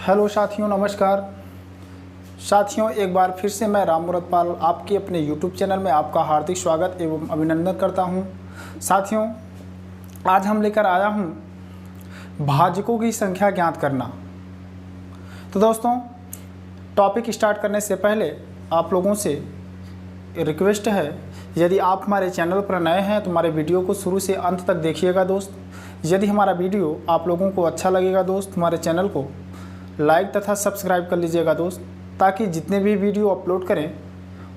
Hello साथियों, नमस्कार साथियों। एक बार फिर से मैं राम मूरतपाल आपके अपने यूट्यूब चैनल में आपका हार्दिक स्वागत एवं अभिनंदन करता हूं। साथियों, आज हम लेकर आया हूं भाजकों की संख्या ज्ञात करना। तो दोस्तों, टॉपिक स्टार्ट करने से पहले आप लोगों से रिक्वेस्ट है, यदि आप हमारे चैनल पर नए हैं तो हमारे वीडियो को शुरू से अंत तक देखिएगा दोस्त। यदि हमारा वीडियो आप लोगों को अच्छा लगेगा दोस्त, हमारे चैनल को लाइक तथा सब्सक्राइब कर लीजिएगा दोस्त, ताकि जितने भी वीडियो अपलोड करें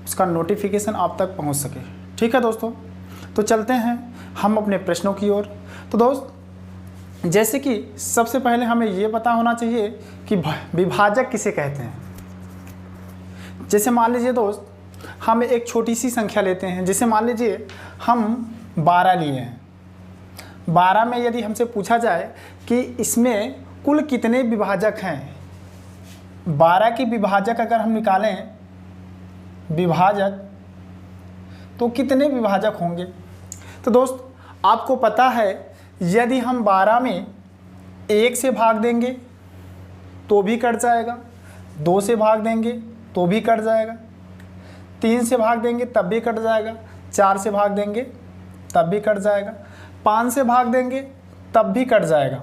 उसका नोटिफिकेशन आप तक पहुंच सके। ठीक है दोस्तों, तो चलते हैं हम अपने प्रश्नों की ओर। तो दोस्त, जैसे कि सबसे पहले हमें ये पता होना चाहिए कि विभाजक किसे कहते हैं। जैसे मान लीजिए दोस्त, हम एक छोटी सी संख्या लेते हैं। जैसे मान लीजिए हम 12 लिए हैं। 12 में यदि हमसे पूछा जाए कि इसमें कुल कितने विभाजक हैं, 12 के विभाजक अगर हम निकालें विभाजक, तो कितने विभाजक होंगे। तो दोस्त, आपको पता है यदि हम 12 में 1 से भाग देंगे तो भी कट जाएगा, 2 से भाग देंगे तो भी कट जाएगा, 3 से भाग देंगे तब भी कट जाएगा, 4 से भाग देंगे तब भी कट जाएगा, 5 से भाग देंगे तब भी कट जाएगा,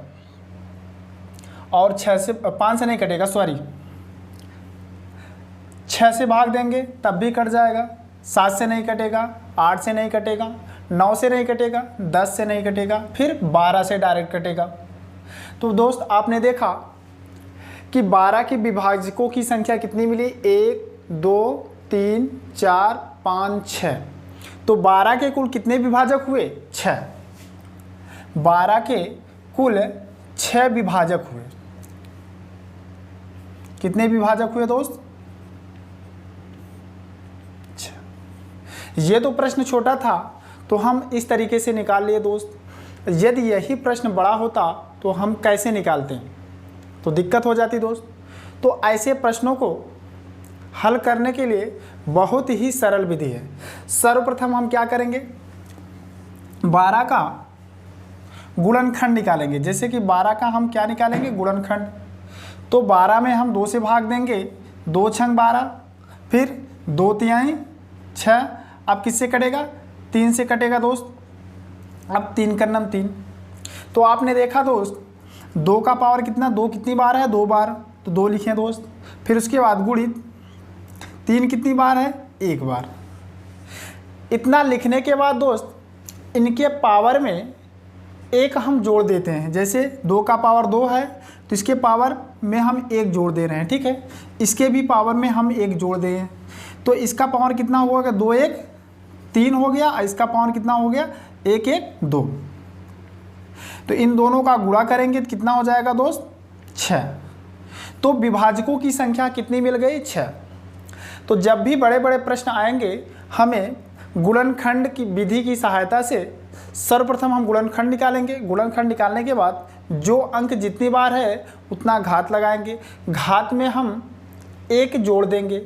और 5 से नहीं कटेगा, 6 से भाग देंगे तब भी कट जाएगा, 7 से नहीं कटेगा, 8 से नहीं कटेगा, 9 से नहीं कटेगा, 10 से नहीं कटेगा, फिर 12 से डायरेक्ट कटेगा। तो दोस्त, आपने देखा कि 12 के विभाजकों की संख्या कितनी मिली, 1 2 3 4 5 6। तो 12 के कुल कितने विभाजक हुए, 6। 12 के कुल 6 विभाजक हुए। कितने विभाजक हुए दोस्त, 6। ये तो प्रश्न छोटा था तो हम इस तरीके से निकाल लिए दोस्त। यदि यही प्रश्न बड़ा होता तो हम कैसे निकालते हैं, तो दिक्कत हो जाती दोस्त। तो ऐसे प्रश्नों को हल करने के लिए बहुत ही सरल विधि है। सर्वप्रथम हम क्या करेंगे, 12 का गुणनखंड निकालेंगे। जैसे कि 12 का हम क्या निकालेंगे, गुणनखंड। तो 12 में हम 2 से भाग देंगे, 2 छंग 12, फिर 2 तिहाई 6। अब किससे कटेगा, 3 से कटेगा दोस्त। अब 3 का नम 3। तो आपने देखा दोस्त, 2 का पावर कितना, 2 कितनी बार है, 2 बार, तो 2 लिखें दोस्त। फिर उसके बाद गुणित 3 कितनी बार है, 1 बार। इतना लिखने के बाद दोस्त, इनके पावर में एक हम जोड़ देते हैं। जैसे 2 का पावर 2 है तो इसके पावर में हम 1 जोड़ दे रहे हैं, ठीक है। इसके भी पावर में हम 1 जोड़ दें, तो इसका पावर कितना होगा, 2 1 3 हो गया, और इसका पावर कितना हो गया, 1 1 2। तो इन दोनों का गुणा करेंगे तो कितना हो जाएगा दोस्त, 6। तो विभाजकों की संख्या कितनी मिल गई, 6। तो जब भी बड़े बड़े प्रश्न आएंगे, हमें गुणनखंड की विधि की सहायता से सर्वप्रथम हम गुणनखंड निकालेंगे। गुणनखंड निकालने के बाद जो अंक जितनी बार है उतना घात लगाएंगे, घात में हम 1 जोड़ देंगे,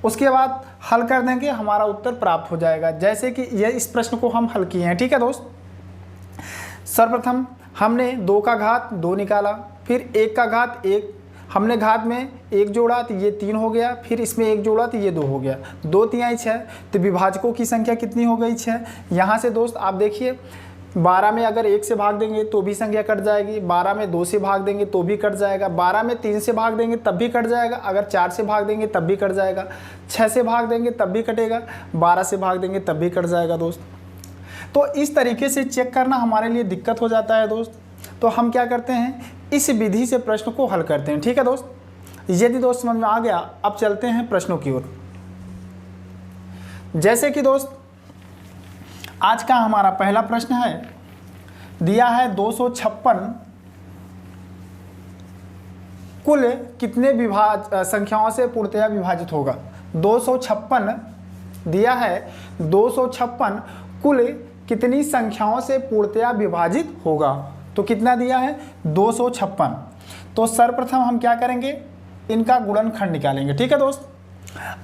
उसके बाद हल कर देंगे, हमारा उत्तर प्राप्त हो जाएगा। जैसे कि यह इस प्रश्न को हम हल किए हैं, ठीक है दोस्त। सर्वप्रथम हमने 2 का घात 2 निकाला, फिर 1 का घात 1, हमने घात में 1 जोड़ा तो ये 3 हो गया, फिर इसमें 1 जोड़ा तो ये 2 हो गया, 2 तिहाई 6। तो विभाजकों की संख्या कितनी हो गई, 6। यहाँ से दोस्त आप देखिए, 12 में अगर 1 से भाग देंगे तो भी संख्या कट जाएगी, 12 में 2 से भाग देंगे तो भी कट जाएगा, 12 में 3 से भाग देंगे तब भी कट जाएगा, अगर 4 से भाग देंगे तब भी कट जाएगा, 6 से भाग देंगे तब भी कटेगा, 12 से भाग देंगे तब भी कट जाएगा दोस्त। तो इस तरीके से चेक करना हमारे लिए दिक्कत हो जाता है दोस्त। तो हम क्या करते हैं, इस विधि से प्रश्न को हल करते हैं, ठीक है दोस्त। यदि दोस्त समझ में आ गया, अब चलते हैं प्रश्नों की ओर। जैसे कि दोस्त, आज का हमारा पहला प्रश्न है, दिया है 256 कुल कितने संख्याओं से पूर्णतया विभाजित होगा। 256 दिया है, 256 कुल कितनी संख्याओं से पूर्णतया विभाजित होगा। तो कितना दिया है, 256। तो सर्वप्रथम हम क्या करेंगे, इनका गुणनखंड निकालेंगे, ठीक है दोस्त।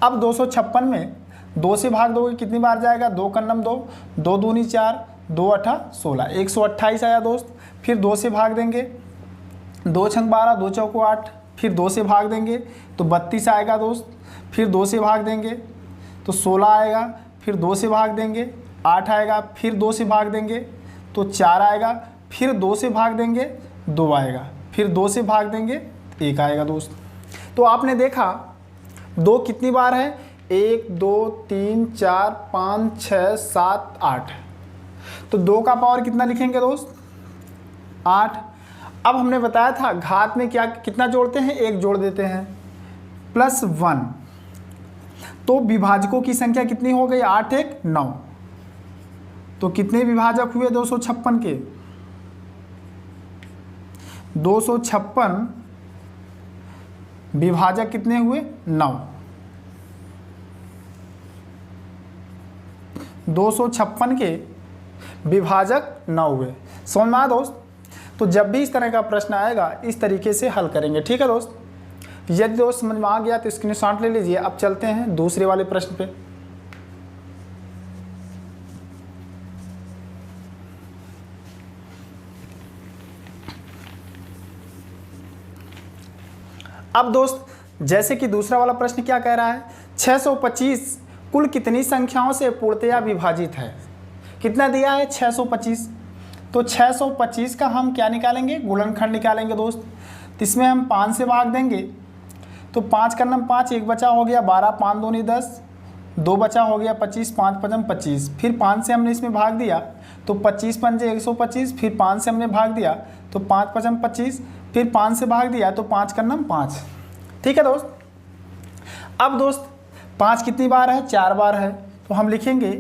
अब 256 में 2 से भाग दोगे कितनी बार जाएगा, 2 का नम 2, 2 दूनी 4, 2 8 16, 128 आया दोस्त। फिर 2 से भाग देंगे, 2 छंग 12, 2 चौको 8, फिर 2 से भाग देंगे तो 32 आएगा दोस्त, फिर 2 से भाग देंगे तो 16 आएगा, फिर 2 से भाग देंगे 8 आएगा, फिर 2 से भाग देंगे तो 4 आएगा, फिर 2 से भाग देंगे 2 आएगा, फिर 2 से भाग देंगे 1 आएगा दोस्त। तो आपने देखा 2 कितनी बार है, 1 2 3 4 5 6 7 8। तो 2 का पावर कितना लिखेंगे दोस्त, 8। अब हमने बताया था घात में क्या कितना जोड़ते हैं, 1 जोड़ देते हैं +1। तो विभाजकों की संख्या कितनी हो गई, 8 1 9। तो कितने विभाजक हुए 256 के, 256 विभाजक कितने हुए, 9। 256 के विभाजक 9 हुए। समझ में आया दोस्त। तो जब भी इस तरह का प्रश्न आएगा इस तरीके से हल करेंगे, ठीक है दोस्त। यदि दोस्त समझ में आ गया तो स्क्रीनशॉट ले लीजिए। अब चलते हैं दूसरे वाले प्रश्न पे। अब दोस्त जैसे कि दूसरा वाला प्रश्न क्या कह रहा है, 625 कुल कितनी संख्याओं से पूर्णतया विभाजित है। कितना दिया है, 625। तो 625 का हम क्या निकालेंगे, गुणनखंड निकालेंगे दोस्त। तो इसमें हम 5 से भाग देंगे तो 5 का नम 5, 1 बचा हो गया 12, 5 दूनी 10, 2 बचा हो गया 25, 5 पचम 25। फिर 5 से हमने इसमें भाग दिया तो 25 पंजे 125, फिर 5 से हमने भाग दिया तो 5 पचम 25, फिर 5 से भाग दिया तो 5 का नम 5। ठीक है दोस्त। अब दोस्त 5 कितनी बार है, 4 बार है। तो हम लिखेंगे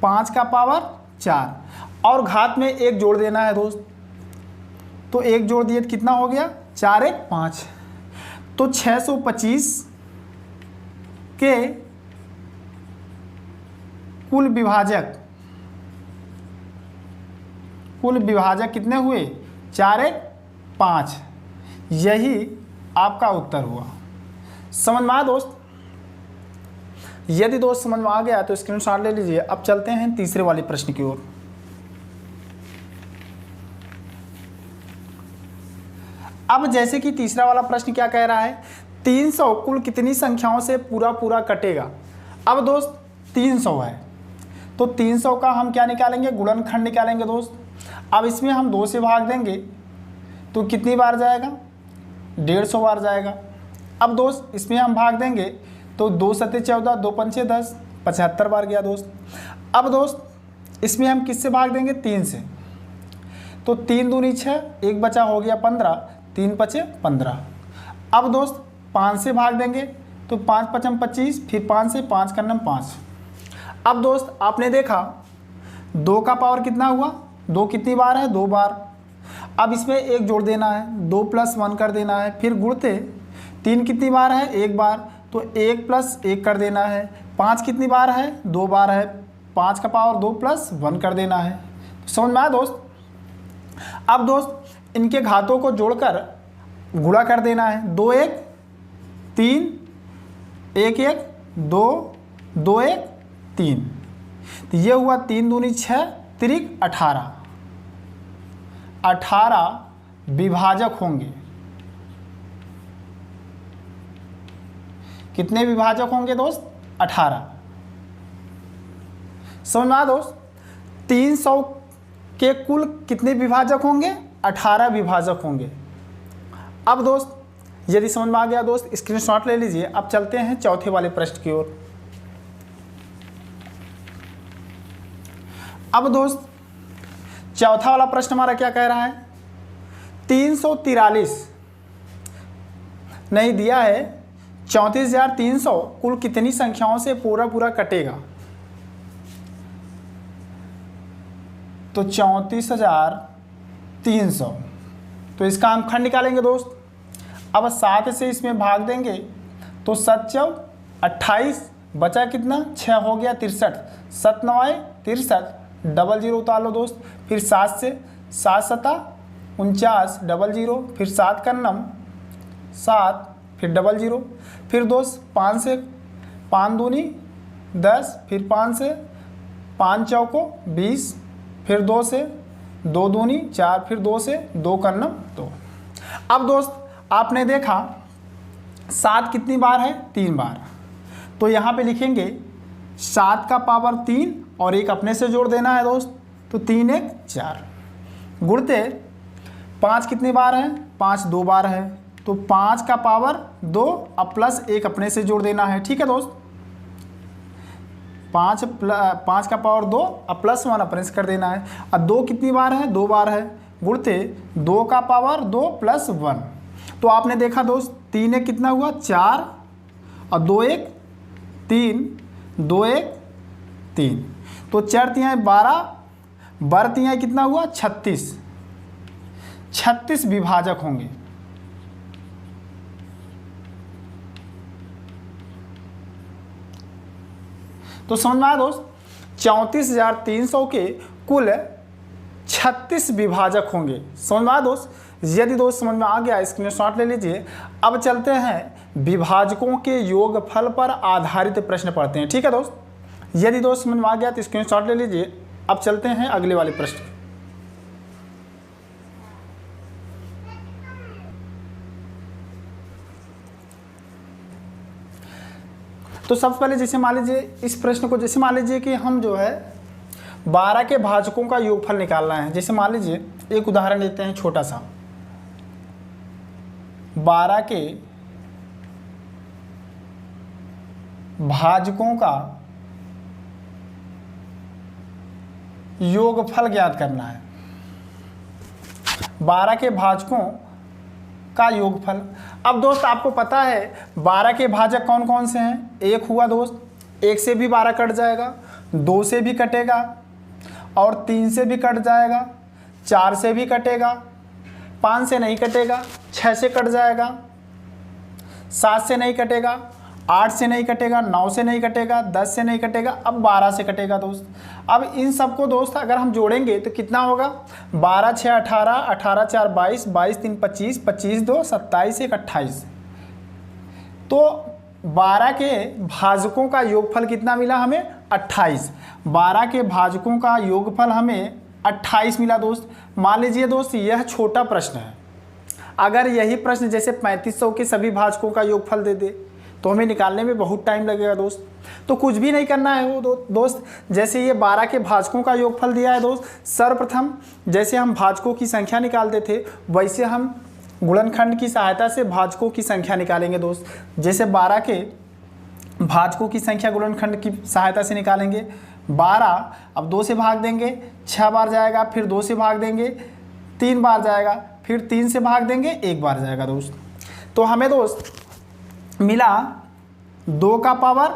5 का पावर 4 और घात में 1 जोड़ देना है दोस्त। तो 1 जोड़ दिए तो कितना हो गया, 4 1 5। तो 625 के कुल विभाजक कितने हुए, 4 1 5। यही आपका उत्तर हुआ। समझ में आया दोस्त। यदि दोस्त समझ में आ गया तो स्क्रीनशॉट ले लीजिए। अब चलते हैं तीसरे वाले प्रश्न की ओर। अब जैसे कि तीसरा वाला प्रश्न क्या कह रहा है, 300 कुल कितनी संख्याओं से पूरा कटेगा। अब दोस्त 300 है तो 300 का हम क्या निकालेंगे, गुणनखंड निकालेंगे दोस्त। अब इसमें हम 2 से भाग देंगे तो कितनी बार जाएगा, 150 बार जाएगा। अब दोस्त इसमें हम भाग देंगे तो 2 सत्ते 14, 2 पंचे 10, 75 बार गया दोस्त। अब दोस्त इसमें हम किससे भाग देंगे, 3 से। तो 3 दूनी 6, 1 बचा हो गया 15, 3 पचे 15। अब दोस्त 5 से भाग देंगे तो 5 पचम 25, फिर 5 से 5 का नम 5। अब दोस्त आपने देखा 2 का पावर कितना हुआ, 2 कितनी बार है, 2 बार। अब इसमें 1 जोड़ देना है, 2 + 1 कर देना है। फिर गुणते 3 कितनी बार है, 1 बार। तो 1 + 1 कर देना है। 5 कितनी बार है, 2 बार है। 5 का पावर 2 + 1 कर देना है। तो समझ में आया दोस्त। अब दोस्त इनके घातों को जोड़कर गुणा कर देना है। 2 1 3, 1 1 2, 2 1 3। तो ये हुआ 3 दूनी 6, तिरिक 18। 18 विभाजक होंगे। कितने विभाजक होंगे दोस्त, 18। समझ में आया दोस्त। 300 के कुल कितने विभाजक होंगे, 18 विभाजक होंगे। अब दोस्त यदि समझ में आ गया दोस्त स्क्रीनशॉट ले लीजिए। अब चलते हैं चौथे वाले प्रश्न की ओर। अब दोस्त चौथा वाला प्रश्न हमारा क्या कह रहा है, 343 नहीं दिया है, 34,300 कुल कितनी संख्याओं से पूरा कटेगा। तो 34,300। तो इसका हम खंड निकालेंगे दोस्त। अब 7 से इसमें भाग देंगे तो 7 × 28, बचा कितना, 6 हो गया 63, 7 9 63, 00 उतार लो दोस्त। फिर 7 से 7 7 49, 00, फिर 7 का नम 7, फिर 00। फिर दोस्त 5 से 5 दूनी 10, फिर 5 से 5 चौको 20, फिर 2 से 2 दूनी 4, फिर 2 से 2 का नम 2। अब दोस्त आपने देखा 7 कितनी बार है? 3 बार। तो यहाँ पे लिखेंगे 7 का पावर 3 और एक अपने से जोड़ देना है दोस्त, तो 3 1 4 गुणते 5 कितनी बार है? 5 2 बार है, तो 5 का पावर 2 अब प्लस एक अपने से जोड़ देना है। ठीक है दोस्त, 5 का पावर 2 अब प्लस 1 अपने से कर देना है। अब 2 कितनी बार है? 2 बार है, गुणते 2 का पावर 2 प्लस 1। तो आपने देखा दोस्त 3 1 कितना हुआ? 4 और 2 1 3, 2 1 3, तो 4 3 12, 12 3 कितना हुआ? 36। 36 विभाजक होंगे। तो समझ में आया दोस्त, 34,300 के कुल 36 विभाजक होंगे। समझ में आया दोस्त? यदि दोस्त समझ में आ गया स्क्रीनशॉट ले लीजिए। अब चलते हैं विभाजकों के योगफल पर आधारित प्रश्न पढ़ते हैं। ठीक है दोस्त, यदि दोस्त समझ में आ गया तो स्क्रीनशॉट ले लीजिए। अब चलते हैं अगले वाले प्रश्न। तो सबसे पहले जैसे मान लीजिए इस प्रश्न को, जैसे मान लीजिए कि हम जो है 12 के भाजकों का योगफल निकालना है। जैसे मान लीजिए एक उदाहरण लेते हैं छोटा सा, 12 के भाजकों का योगफल ज्ञात करना है। 12 के भाजकों का योगफल। अब दोस्त आपको पता है 12 के भाजक कौन कौन से हैं? 1 हुआ दोस्त, 1 से भी 12 कट जाएगा, 2 से भी कटेगा और 3 से भी कट जाएगा, 4 से भी कटेगा, 5 से नहीं कटेगा, 6 से कट जाएगा, 7 से नहीं कटेगा, 8 से नहीं कटेगा, 9 से नहीं कटेगा, 10 से नहीं कटेगा, अब 12 से कटेगा दोस्त। अब इन सबको दोस्त अगर हम जोड़ेंगे तो कितना होगा? 12 6 18, 18 4 22, 22 3 25, 25 2 27, 1 28। तो 12 के भाजकों का योगफल कितना मिला हमें? 28। 12 के भाजकों का योगफल हमें 28 मिला दोस्त। मान लीजिए दोस्त यह छोटा प्रश्न है, अगर यही प्रश्न जैसे 3500 के सभी भाजकों का योगफल दे दे तो हमें निकालने में बहुत टाइम लगेगा दोस्त। तो कुछ भी नहीं करना है वो दोस्त, जैसे ये 12 के भाजकों का योगफल दिया है दोस्त, सर्वप्रथम जैसे हम भाजकों की संख्या निकालते थे वैसे हम गुणनखंड की सहायता से भाजकों की संख्या निकालेंगे दोस्त। जैसे 12 के भाजकों की संख्या गुणनखंड की सहायता से निकालेंगे। 12 अब 2 से भाग देंगे, 6 बार जाएगा, फिर 2 से भाग देंगे, 3 बार जाएगा, फिर 3 से भाग देंगे, 1 बार जाएगा दोस्त। तो हमें दोस्त मिला 2 का पावर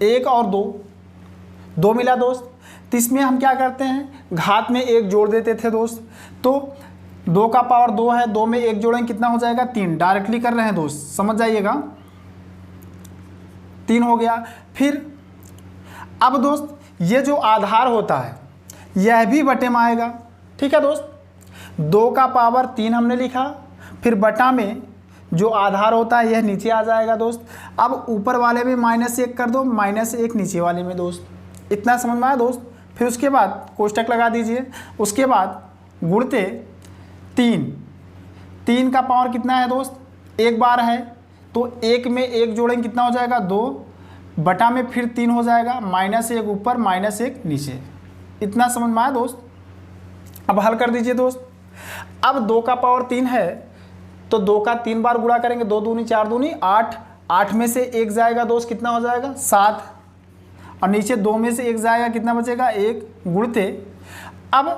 1 और 2 मिला दोस्त। तो इसमें हम क्या करते हैं, घात में 1 जोड़ देते थे दोस्त। तो 2 का पावर 2 है, 2 में 1 जोड़ेंगे कितना हो जाएगा? 3। डायरेक्टली कर रहे हैं दोस्त, समझ जाइएगा, 3 हो गया। फिर अब दोस्त ये जो आधार होता है यह भी बटे में आएगा। ठीक है दोस्त, 2 का पावर 3 हमने लिखा, फिर बटा में जो आधार होता है यह नीचे आ जाएगा दोस्त। अब ऊपर वाले में -1 कर दो, -1 नीचे वाले में दोस्त। इतना समझ में आया दोस्त। फिर उसके बाद कोष्टक लगा दीजिए, उसके बाद गुणते 3 का पावर कितना है दोस्त? 1 बार है, तो 1 में 1 जोड़ेंगे कितना हो जाएगा? 2, बटा में फिर 3 हो जाएगा, -1 ऊपर -1 नीचे। इतना समझ में आया दोस्त। अब हल कर दीजिए दोस्त। अब 2 का पावर 3 है तो 2 का 3 बार गुणा करेंगे, 2 दूनी 4 दूनी 8, 8 में से 1 जाएगा दोस्त, कितना हो जाएगा? 7, और नीचे 2 में से 1 जाएगा, कितना बचेगा? 1, गुणते अब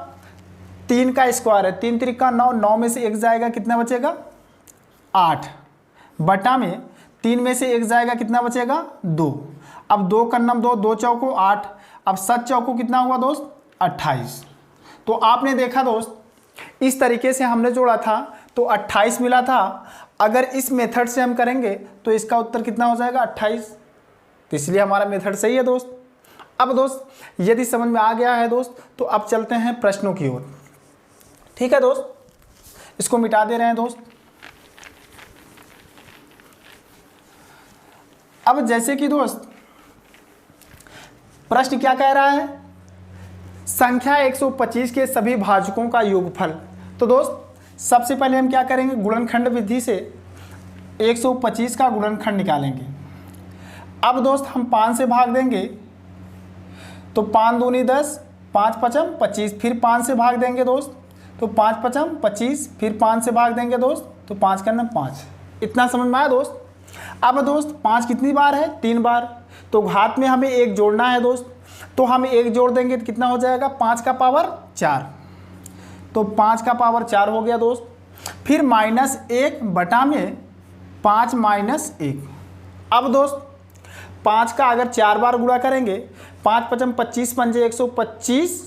3 का स्क्वायर है, 3 त्रिक का 9, 9 में से 1 जाएगा, कितना बचेगा? 8, बटा में 3 में से 1 जाएगा, कितना बचेगा? 2। अब 2 का 2, 2 चौको 8, अब 7 चौको कितना हुआ दोस्त? 28। तो आपने देखा दोस्त इस तरीके से हमने जोड़ा था तो 28 मिला था। अगर इस मेथड से हम करेंगे तो इसका उत्तर कितना हो जाएगा? 28। तो इसलिए हमारा मेथड सही है दोस्त। अब दोस्त यदि समझ में आ गया है दोस्त तो अब चलते हैं प्रश्नों की ओर। ठीक है दोस्त, इसको मिटा दे रहे हैं दोस्त। अब जैसे कि दोस्त प्रश्न क्या कह रहा है, संख्या 125 के सभी भाजकों का योगफल। तो दोस्त सबसे पहले हम क्या करेंगे, गुणनखंड विधि से 125 का गुणनखंड निकालेंगे। अब दोस्त हम 5 से भाग देंगे तो 5 दूनी 10, 5 पचम 25, फिर 5 से भाग देंगे दोस्त तो 5 पचम 25, फिर 5 से भाग देंगे दोस्त तो 5 का 5। इतना समझ में आया दोस्त। अब दोस्त 5 कितनी बार है? 3 बार। तो घात में हमें 1 जोड़ना है दोस्त, तो हम 1 जोड़ देंगे तो कितना हो जाएगा? 5 का पावर 4। तो 5 का पावर 4 हो गया दोस्त। फिर -1 बटा में 5 - 1। अब दोस्त 5 का अगर 4 बार गुणा करेंगे, 5 पचम 25, पंजे 125,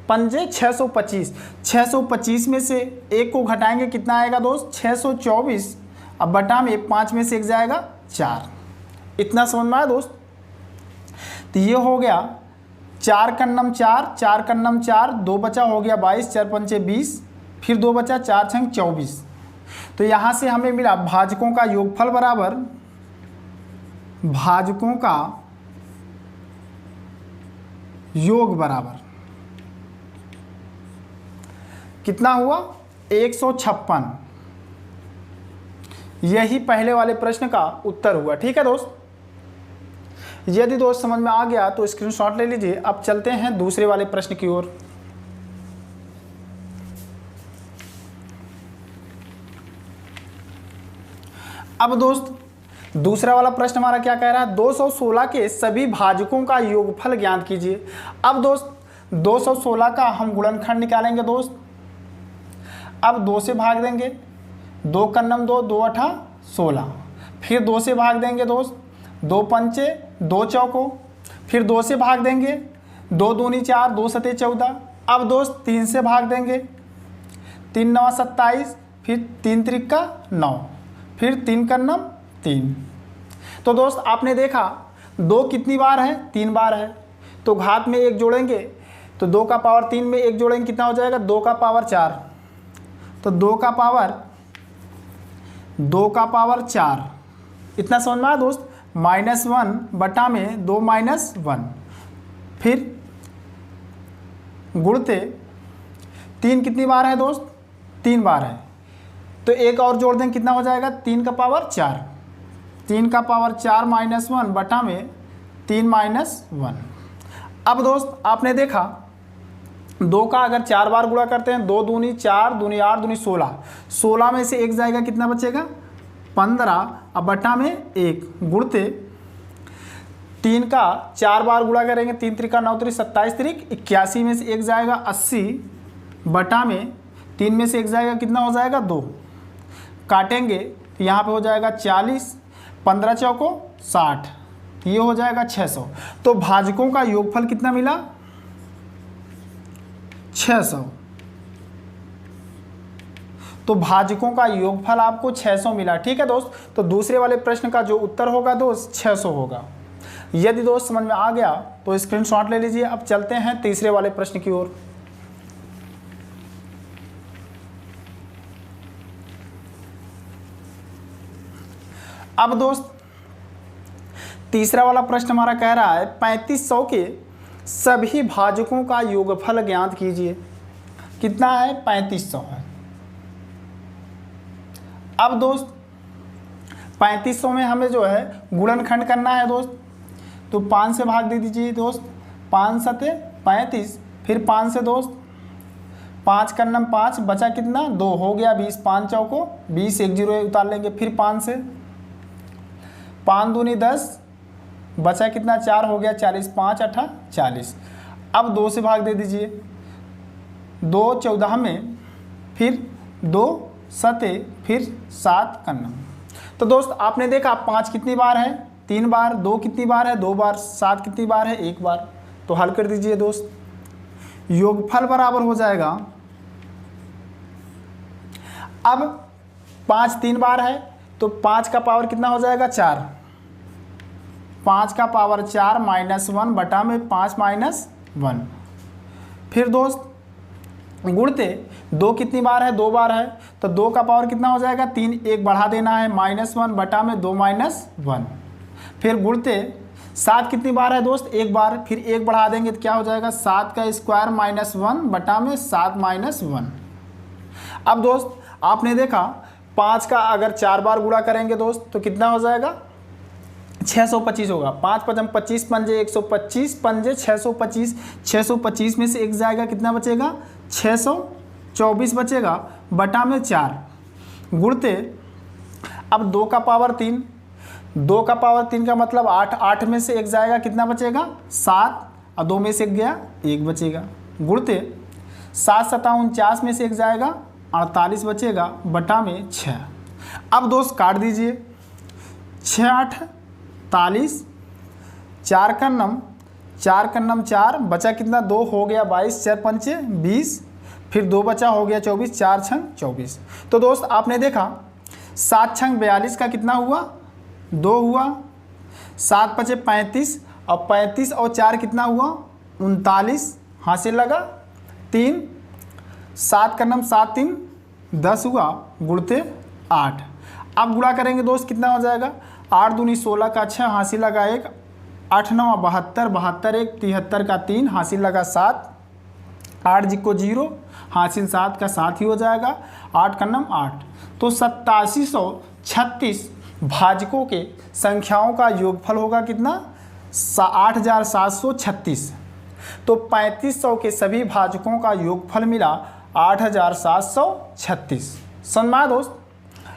पंजे 625। 625 में से 1 को घटाएंगे, कितना आएगा दोस्त? 624। अब बटा में 5 में से 1 जाएगा 4। इतना समझ में आया दोस्त। तो ये हो गया 4 कन्नम 4, 4 कन्नम 4, 2 बचा हो गया 22, 4 पंचे 20, फिर 2 बचा 4 छंग 24। तो यहाँ से हमें मिला भाजकों का योगफल बराबर भाजकों का योग बराबर कितना हुआ? 156। यही पहले वाले प्रश्न का उत्तर हुआ। ठीक है दोस्त, यदि दोस्त समझ में आ गया तो स्क्रीनशॉट ले लीजिए। अब चलते हैं दूसरे वाले प्रश्न की ओर। अब दोस्त दूसरा वाला प्रश्न हमारा क्या कह रहा है? 216 के सभी भाजकों का योगफल ज्ञात कीजिए। अब दोस्त 216 का हम गुणनखंड निकालेंगे दोस्त। अब 2 से भाग देंगे, 2 कन्नम 2, 2 अठा 16, फिर 2 से भाग देंगे दोस्त, 2 पंचे 2 चौको, फिर 2 से भाग देंगे, 2 दूनी 4, 2 सते 14। अब दोस्त 3 से भाग देंगे, 3 9 27, फिर 3 त्रिका 9, फिर 3 कन्नम 3। तो दोस्त आपने देखा 2 कितनी बार है? 3 बार है। तो घात में 1 जोड़ेंगे तो 2 का पावर 3 में 1 जोड़ेंगे, कितना हो जाएगा? 2 का पावर 4। तो 2 का पावर 4। इतना समझ में आया दोस्त। -1 बटा में 2 - 1, फिर गुणते 3 कितनी बार है दोस्त? 3 बार है। तो 1 और जोड़ दें, कितना हो जाएगा? 3 का पावर 4। 3 का पावर 4 -1 बटा में 3 - 1। अब दोस्त आपने देखा 2 का अगर 4 बार गुणा करते हैं, 2 दूनी 4, दूनी 8, दूनी 16, 16 में से 1 जाएगा, कितना बचेगा? 15। अब बटा में 1 गुणते 3 का 4 बार गुणा करेंगे, 3 त्रिका 9 त्रिक 27 त्रिक 81 में से 1 जाएगा 80, बटा में 3 में से 1 जाएगा, कितना हो जाएगा? 2। काटेंगे तो यहाँ पे हो जाएगा 40, 15 चौको 60, ये हो जाएगा 600। तो भाजकों का योगफल कितना मिला? 600। तो भाजकों का योगफल आपको 600 मिला। ठीक है दोस्त, तो दूसरे वाले प्रश्न का जो उत्तर होगा दोस्त 600 होगा। यदि दोस्त समझ में आ गया तो स्क्रीनशॉट ले लीजिए। अब चलते हैं तीसरे वाले प्रश्न की ओर। अब दोस्त तीसरा वाला प्रश्न हमारा कह रहा है 3500 के सभी भाजकों का योगफल ज्ञात कीजिए। कितना है? 3500 है। अब दोस्त 3500 में हमें जो है गुणनखंड करना है दोस्त। तो 5 से भाग दे दीजिए दोस्त, 5 सते 35, फिर 5 से दोस्त 5 कन्नम 5, बचा कितना? 2 हो गया 20, 5 चौको 20, 1 0 उतार लेंगे, फिर 5 से 5 दूनी 10, बचा कितना? 4 हो गया 40, 5 अठा 40। अब 2 से भाग दे दीजिए, 2 14 में, फिर 2 सते, फिर 7 कन्नम। तो दोस्त आपने देखा 5 कितनी बार है? 3 बार। 2 कितनी बार है? 2 बार। 7 कितनी बार है? 1 बार। तो हल कर दीजिए दोस्त। योगफल बराबर हो जाएगा, अब 5 3 बार है तो 5 का पावर कितना हो जाएगा? 4। 5 का पावर 4 -1 बटा में 5 - 1। फिर दोस्त गुणते 2 कितनी बार है? 2 बार है। तो 2 का पावर कितना हो जाएगा? 3, 1 बढ़ा देना है, -1 बटा में 2 - 1। फिर गुणते 7 कितनी बार है दोस्त? 1 बार। फिर 1 बढ़ा देंगे तो क्या हो जाएगा? 7 का स्क्वायर -1 बटा में 7 - 1। अब दोस्त आपने देखा 5 का अगर 4 बार गुणा करेंगे दोस्त तो कितना हो जाएगा, 625 होगा। 5 पचम 25 पंजे 125 पंजे 625, 625 में से एक जाएगा, कितना बचेगा 624 बचेगा, बटा में 4 गुणते। अब 2 का पावर 3, 2 का पावर 3 का मतलब 8, 8 में से एक जाएगा, कितना बचेगा 7, और 2 में से एक गया 1 बचेगा, गुणते 7 7 49 में से एक जाएगा 48 बचेगा, बटा में 6। अब दोस्त काट दीजिए, 6 8 40, 4 का नम 4 बचा कितना 2 हो गया 22, 4 पंचे 20, फिर 2 बचा हो गया 24, 4 छंग 24। तो दोस्त आपने देखा 7 छंग 42 का कितना हुआ 2 हुआ, 7 पचे 35, और 35 और 4 कितना हुआ 39, हासिल लगा 3, 7 का नम 7 3 10 हुआ, गुणते 8। अब गुणा करेंगे दोस्त कितना हो जाएगा, 8 दूनी 16 का 6, हासिल लगा 1, 8 9 72, 72 1 73 का 3, हासिल लगा 7, 8 जी को 0, हासिल 7 का 7 ही हो जाएगा, 8 का नम 8। तो 8736 भाजकों के संख्याओं का योगफल होगा कितना 8736। तो 3500 के सभी भाजकों का योगफल मिला 8736। समझ में आया दोस्त?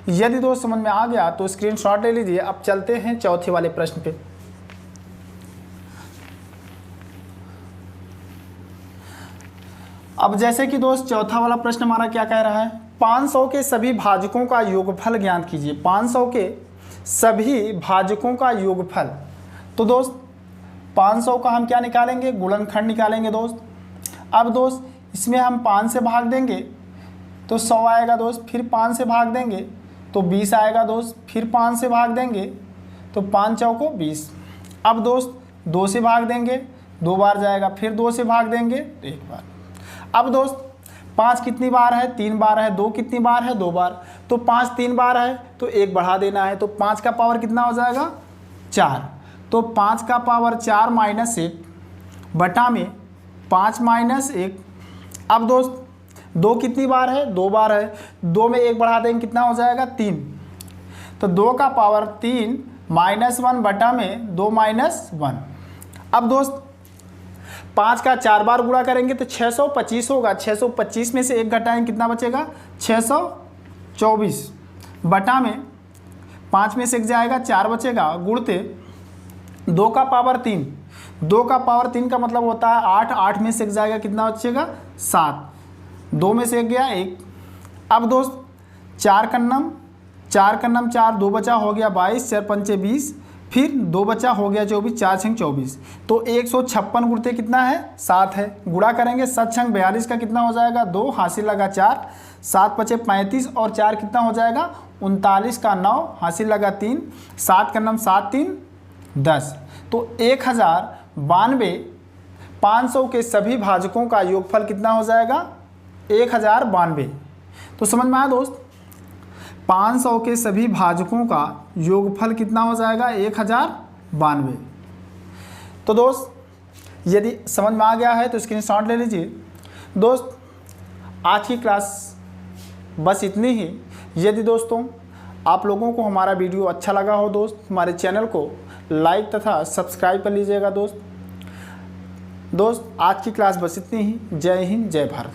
यदि दोस्त समझ में आ गया तो स्क्रीनशॉट ले लीजिए। अब चलते हैं चौथे वाले प्रश्न पे। अब जैसे कि दोस्त चौथा वाला प्रश्न हमारा क्या कह रहा है, 500 के सभी भाजकों का योगफल ज्ञात कीजिए। 500 के सभी भाजकों का योगफल। तो दोस्त 500 का हम क्या निकालेंगे, गुणनखंड निकालेंगे दोस्त। अब दोस्त इसमें हम 5 से भाग देंगे तो 100 आएगा दोस्त, फिर 5 से भाग देंगे तो 20 आएगा दोस्त, फिर 5 से भाग देंगे तो 5 चौको 20। अब दोस्त 2 से भाग देंगे 2 बार जाएगा, फिर 2 से भाग देंगे तो 1 बार। अब दोस्त 5 कितनी बार है 3 बार है, 2 कितनी बार है 2 बार, तो 5 3 बार है तो 1 बढ़ा देना है, तो 5 का पावर कितना हो जाएगा 4। तो 5 का पावर 4 माइनस 1 बटा में 5 माइनस 1। अब दोस्त 2 कितनी बार है 2 बार है, 2 में 1 बढ़ा देंगे कितना हो जाएगा 3। तो 2 का पावर 3 माइनस 1 बटा में 2 माइनस 1। अब दोस्त 5 का 4 बार गुणा करेंगे तो 625 होगा, 625 में से 1 घटाएंगे कितना बचेगा 624 बटा में 5 में से 1 जाएगा 4 बचेगा, गुणते 2 का पावर 3। 2 का पावर 3 का मतलब होता है 8, 8 में से 1 जाएगा कितना बचेगा 7, 2 में से 1 गया 1। अब दोस्त 4 का नम 4, 2 बचा हो गया 22, 4 पंचे 20, फिर 2 बचा हो गया 24, 4 छंग 24। तो 156 गुणते कितना है 7 है, गुणा करेंगे 7 छंग 42 का कितना हो जाएगा 2, हासिल लगा 4, 7 पचे 35 और 4 कितना हो जाएगा 39 का 9, हासिल लगा 3, 7 का नम 7 3 10। तो 1092 500 के सभी भाजकों का योगफल कितना हो जाएगा 1092। तो समझ में आया दोस्त, 500 के सभी भाजकों का योगफल कितना हो जाएगा 1092। तो दोस्त यदि समझ में आ गया है तो स्क्रीनशॉट ले लीजिए। दोस्त आज की क्लास बस इतनी ही। यदि दोस्तों आप लोगों को हमारा वीडियो अच्छा लगा हो दोस्त, हमारे चैनल को लाइक तथा सब्सक्राइब कर लीजिएगा दोस्त। आज की क्लास बस इतनी ही। जय हिंद, जय भारत।